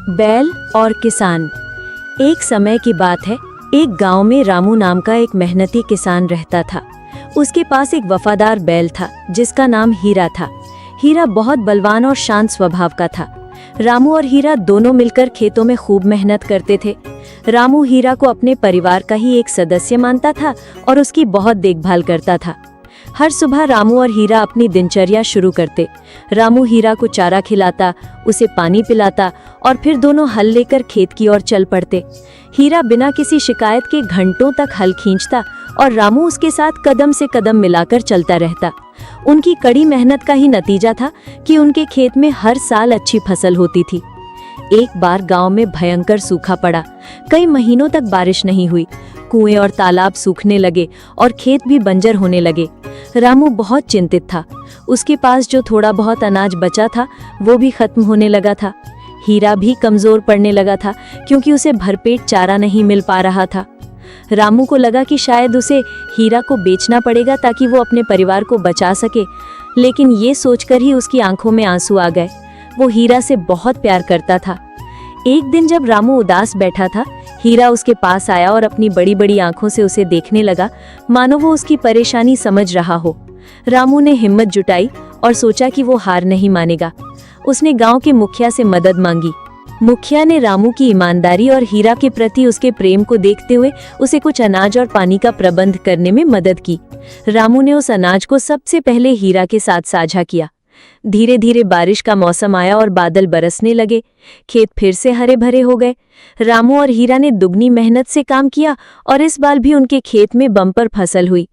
बैल और किसान। एक समय की बात है, एक गांव में रामू नाम का एक मेहनती किसान रहता था। उसके पास एक वफादार बैल था जिसका नाम हीरा था। हीरा बहुत बलवान और शांत स्वभाव का था। रामू और हीरा दोनों मिलकर खेतों में खूब मेहनत करते थे। रामू हीरा को अपने परिवार का ही एक सदस्य मानता था और उसकी बहुत देखभाल करता था। हर सुबह रामू और हीरा अपनी दिनचर्या शुरू करते। रामू हीरा को चारा खिलाता, उसे पानी पिलाता और फिर दोनों हल लेकर खेत की ओर चल पड़ते। हीरा बिना किसी शिकायत के घंटों तक हल खींचता और रामू उसके साथ कदम से कदम मिलाकर चलता रहता। उनकी कड़ी मेहनत का ही नतीजा था कि उनके खेत में हर साल अच्छी फसल होती थी। एक बार गांव में भयंकर सूखा पड़ा। कई महीनों तक बारिश नहीं हुई। कुएं और तालाब सूखने लगे और खेत भी बंजर होने लगे। रामू बहुत चिंतित था। उसके पास जो थोड़ा बहुत अनाज बचा था वो भी खत्म होने लगा था। हीरा भी कमजोर पड़ने लगा था क्योंकि उसे भरपेट चारा नहीं मिल पा रहा था। रामू को लगा कि शायद उसे हीरा को बेचना पड़ेगा ताकि वो अपने परिवार को बचा सके, लेकिन ये सोचकर ही उसकी आंखों में आंसू आ गए। वो हीरा से बहुत प्यार करता था। एक दिन जब रामू उदास बैठा था, हीरा उसके पास आया और अपनी बड़ी बड़ी आंखों से उसे देखने लगा, मानो वो उसकी परेशानी समझ रहा हो। रामू ने हिम्मत जुटाई और सोचा कि वो हार नहीं मानेगा। उसने गांव के मुखिया से मदद मांगी। मुखिया ने रामू की ईमानदारी और हीरा के प्रति उसके प्रेम को देखते हुए उसे कुछ अनाज और पानी का प्रबंध करने में मदद की। रामू ने उस अनाज को सबसे पहले हीरा के साथ साझा किया। धीरे धीरे बारिश का मौसम आया और बादल बरसने लगे। खेत फिर से हरे भरे हो गए। रामू और हीरा ने दुगनी मेहनत से काम किया और इस बार भी उनके खेत में बम्पर फसल हुई।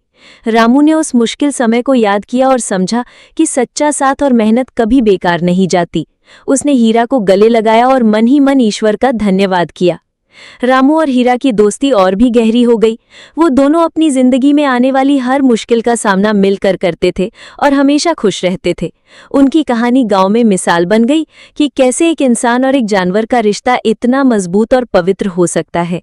रामू ने उस मुश्किल समय को याद किया और समझा कि सच्चा साथ और मेहनत कभी बेकार नहीं जाती। उसने हीरा को गले लगाया और मन ही मन ईश्वर का धन्यवाद किया। रामू और हीरा की दोस्ती और भी गहरी हो गई। वो दोनों अपनी जिंदगी में आने वाली हर मुश्किल का सामना मिलकर करते थे और हमेशा खुश रहते थे। उनकी कहानी गांव में मिसाल बन गई कि कैसे एक इंसान और एक जानवर का रिश्ता इतना मजबूत और पवित्र हो सकता है।